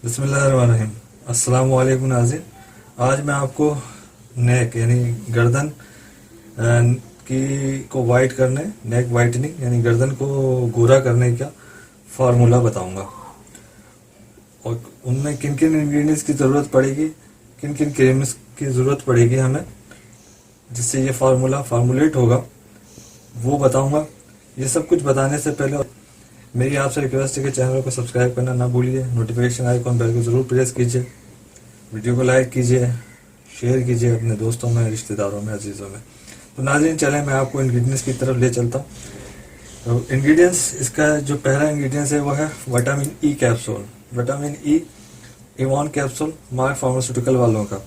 बिस्मिल्लाहिर्रहमानिर्रहीम। अस्सलाम वालेकुम नाज़रीन। आज मैं आपको नेक यानी गर्दन की को वाइट करने, नेक वाइटनिंग यानी गर्दन को गोरा करने का फार्मूला बताऊंगा और उनमें किन किन इंग्रेडिएंट्स की ज़रूरत पड़ेगी, किन किन क्रीम्स की ज़रूरत पड़ेगी हमें, जिससे ये फार्मूला फार्मूलेट होगा, वो बताऊंगा। ये सब कुछ बताने से पहले मेरी आपसे रिक्वेस्ट है कि चैनल को सब्सक्राइब करना ना भूलिए, नोटिफिकेशन आइकॉन बेल को ज़रूर प्रेस कीजिए, वीडियो को लाइक कीजिए, शेयर कीजिए अपने दोस्तों में, रिश्तेदारों में, अजीज़ों में। तो नाज़रीन, चलें मैं आपको इंग्रेडिएंट्स की तरफ ले चलता हूँ। तो इंग्रेडिएंट्स, इसका जो पहला इंग्रेडिएंट्स है वो है vitamin E capsule. Vitamin E Ivan capsule mark pharmaceutical वालों का।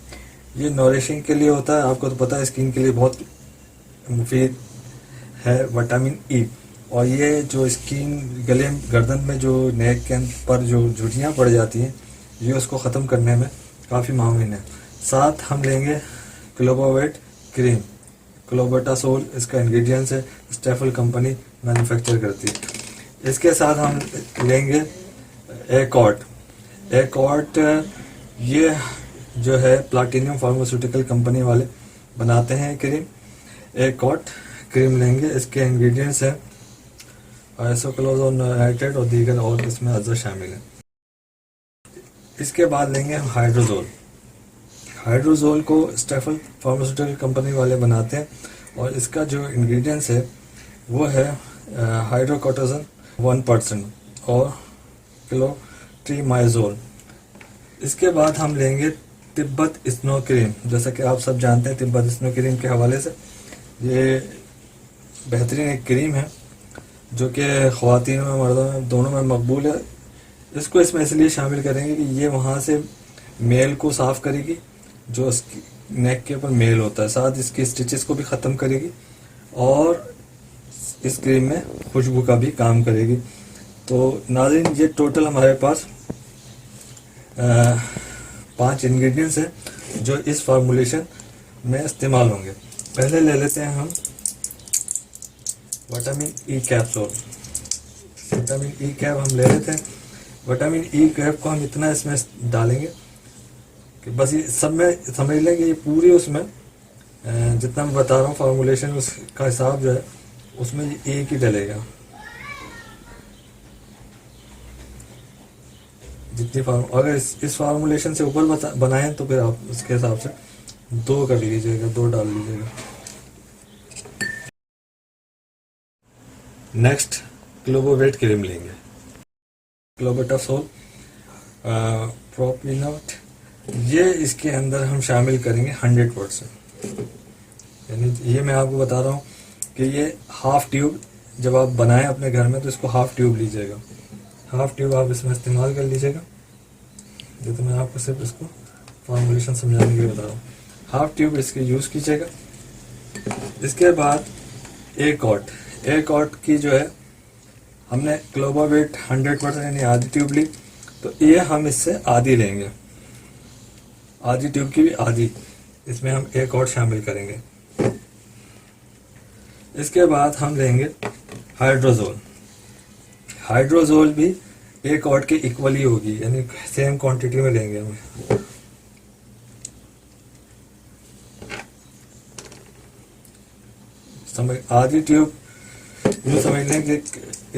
ये नॉरिशिंग के लिए होता है, आपको तो पता है, स्किन के लिए बहुत मुफीद है विटामिन ई। और ये जो स्किन, गले, गर्दन में जो नेक के पर जो झुर्रियाँ पड़ जाती हैं, ये उसको ख़त्म करने में काफ़ी माविन है। साथ हम लेंगे क्लोबोवेट क्रीम। क्लोबेटासोल इसका इंग्रेडिएंट्स है, स्टेफल कंपनी मैन्युफैक्चर करती है। इसके साथ हम लेंगे एकॉर्ड। एकॉर्ड ये जो है प्लाटिनियम फार्मास्यूटिकल कंपनी वाले बनाते हैं क्रीम। एकॉर्ड क्रीम लेंगे। इसके इंग्रेडिएंट्स हैं आइसोक्लोजोन नाइट्रेट और दीगर और इसमें अज़र शामिल है। इसके बाद लेंगे हम हाइड्रोजोल। हाइड्रोजोल को स्टेफल फार्मास्यूटिकल कंपनी वाले बनाते हैं और इसका जो इंग्रेडिएंट्स है वो है हाइड्रोकोर्टिसोन 1% और क्लोट्रीमाइजोल। इसके बाद हम लेंगे तिब्बत स्नो क्रीम। जैसा कि आप सब जानते हैं, तिब्बत स्नो क्रीम के हवाले से ये बेहतरीन एक क्रीम है जो कि ख़वातीन में, मर्दों में, दोनों में मकबूल है। इसको इसमें इसलिए शामिल करेंगे कि ये वहाँ से मेल को साफ़ करेगी, जो नेक के ऊपर मेल होता है, साथ इसकी स्टिचेस को भी ख़त्म करेगी और इस क्रीम में खुशबू का भी काम करेगी। तो नाज़रीन, ये टोटल हमारे पास 5 इंग्रेडिएंट्स हैं जो इस फार्मूलेशन में इस्तेमाल होंगे। पहले ले लेते हैं हम vitamin E capsule. Vitamin E cap हम ले लेते हैं। विटामिन ई कैप को हम इतना इसमें डालेंगे कि बस ये सब में समझ लें कि ये पूरी उसमें जितना मैं बता रहा हूँ फार्मूलेशन, उसका हिसाब जो है उसमें ये एक ही डलेगा। जितनी अगर इस फार्मूलेशन से ऊपर बनाएं तो फिर आप उसके हिसाब से 2 कर लीजिएगा, 2 डाल लीजिएगा। नेक्स्ट क्लोबोवेट क्रीम लेंगे। क्लोबेटासोल प्रोपिनोट, ये इसके अंदर हम शामिल करेंगे 100%। यानी ये मैं आपको बता रहा हूँ कि ये हाफ ट्यूब जब आप बनाएं अपने घर में तो इसको हाफ ट्यूब लीजिएगा। हाफ ट्यूब आप इसमें इस्तेमाल कर लीजिएगा। ये तो मैं आपको सिर्फ इसको फॉर्मुलेशन समझाने के लिए बता रहा हूँ। हाफ ट्यूब इसके यूज़ कीजिएगा। इसके बाद एक कॉट की जो है, हमने क्लोबोवेट 100% यानी आधी ट्यूब ली, तो ये हम इससे आधी लेंगे, आधी ट्यूब की भी आधी इसमें हम एक और शामिल करेंगे। इसके बाद हम लेंगे हाइड्रोजोल। हाइड्रोजोल भी एक और के इक्वली होगी, यानी सेम क्वांटिटी में लेंगे हम। समझ, आधी ट्यूब यूँ समझ लें कि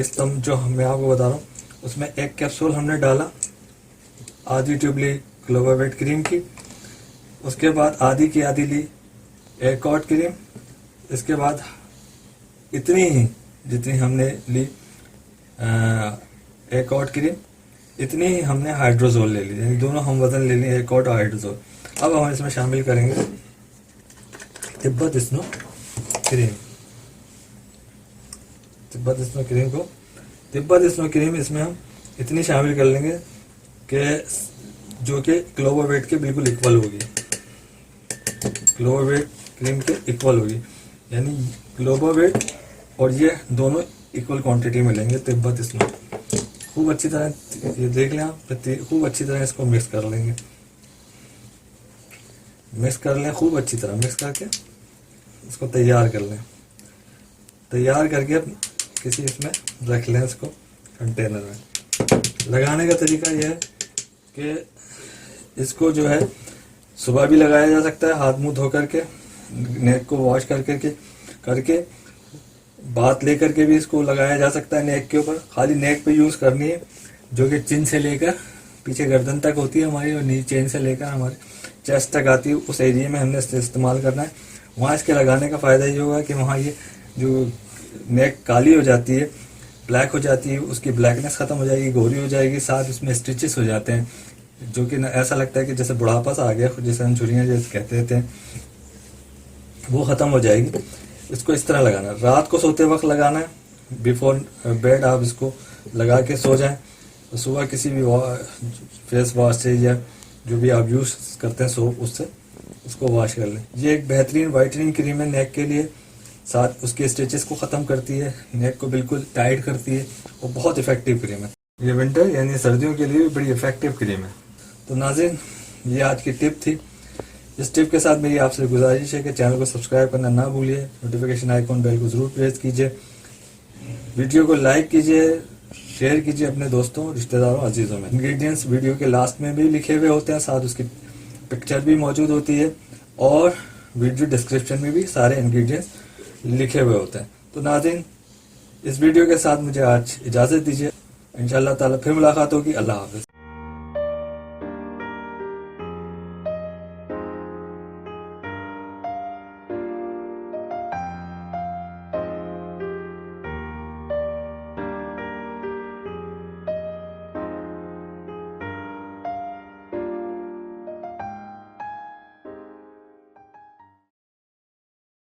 इस तम जो मैं आपको बता रहा हूँ उसमें एक कैप्सूल हमने डाला, आधी ट्यूब ली क्लोबोवेट क्रीम की, उसके बाद आधी की आधी ली एक और क्रीम, इसके बाद इतनी ही जितनी हमने ली एक और क्रीम, इतनी ही हमने हाइड्रोजोल ले ली, यानी दोनों हम वजन ले लिए, एक और हाइड्रोजोल। अब हम इसमें शामिल करेंगे Tibet snow cream. Tibet snow cream इसमें हम इतनी शामिल कर लेंगे कि जो कि क्लोबोवेट के बिल्कुल इक्वल होगी, क्लोबोवेट क्रीम के इक्वल होगी, यानी क्लोबोवेट और ये दोनों इक्वल क्वांटिटी में लेंगे तिब्बत स्नो। खूब अच्छी तरह ये देख लें आप, खूब अच्छी तरह इसको मिक्स कर लेंगे, मिक्स कर लें, खूब अच्छी तरह मिक्स करके इसको तैयार कर लें। तैयार करके किसी इसमें रख लें, इसको कंटेनर में। लगाने का तरीका यह है कि इसको जो है सुबह भी लगाया जा सकता है, हाथ मुंह धो करके, नेक को वॉश करके बात लेकर के भी इसको लगाया जा सकता है नेक के ऊपर। खाली नेक पे यूज करनी है, जो कि चिन से लेकर पीछे गर्दन तक होती है हमारी, और नीचे चेन से लेकर हमारे चेस्ट तक आती है, उस एरिया में हमने इस्तेमाल करना है। वहाँ इसके लगाने का फायदा ये होगा कि वहाँ ये जो नेक काली हो जाती है, ब्लैक हो जाती है, उसकी ब्लैकनेस खत्म हो जाएगी, गोरी हो जाएगी, साथ उसमें स्टिचेस हो जाते हैं, जो कि ऐसा लगता है कि जैसे बुढ़ापा सा आ गया, जैसे हम झुर्रियाँ जैसे कहते थे, वो खत्म हो जाएगी। इसको इस तरह लगाना है, रात को सोते वक्त लगाना है, बिफोर बेड आप इसको लगा के सो जाएं। तो सुबह किसी भी फेस वॉश से या जो भी आप यूज करते हैं सोप, उससे उसको वॉश कर लें। ये एक बेहतरीन वाइटनिंग क्रीम है नेक के लिए, साथ उसके स्टिचेस को ख़त्म करती है, नेक को बिल्कुल टाइट करती है, और बहुत इफेक्टिव क्रीम है। ये विंटर यानी सर्दियों के लिए भी बड़ी इफेक्टिव क्रीम है। तो नाज़रीन, ये आज की टिप थी। इस टिप के साथ मेरी आपसे गुजारिश है कि चैनल को सब्सक्राइब करना ना भूलिए, नोटिफिकेशन आइकॉन बेल को ज़रूर प्रेस कीजिए, वीडियो को लाइक कीजिए, शेयर कीजिए अपने दोस्तों, रिश्तेदारों, अजीज़ों में। इंग्रेडिएंट्स वीडियो के लास्ट में भी लिखे हुए होते हैं, साथ उसकी पिक्चर भी मौजूद होती है, और वीडियो डिस्क्रिप्शन में भी सारे इंग्रेडिएंट्स लिखे हुए होते हैं। तो नाज़रीन, इस वीडियो के साथ मुझे आज इजाज़त दीजिए। इंशाअल्लाह ताला फिर मुलाकात होगी। अल्लाह हाफ़िज़।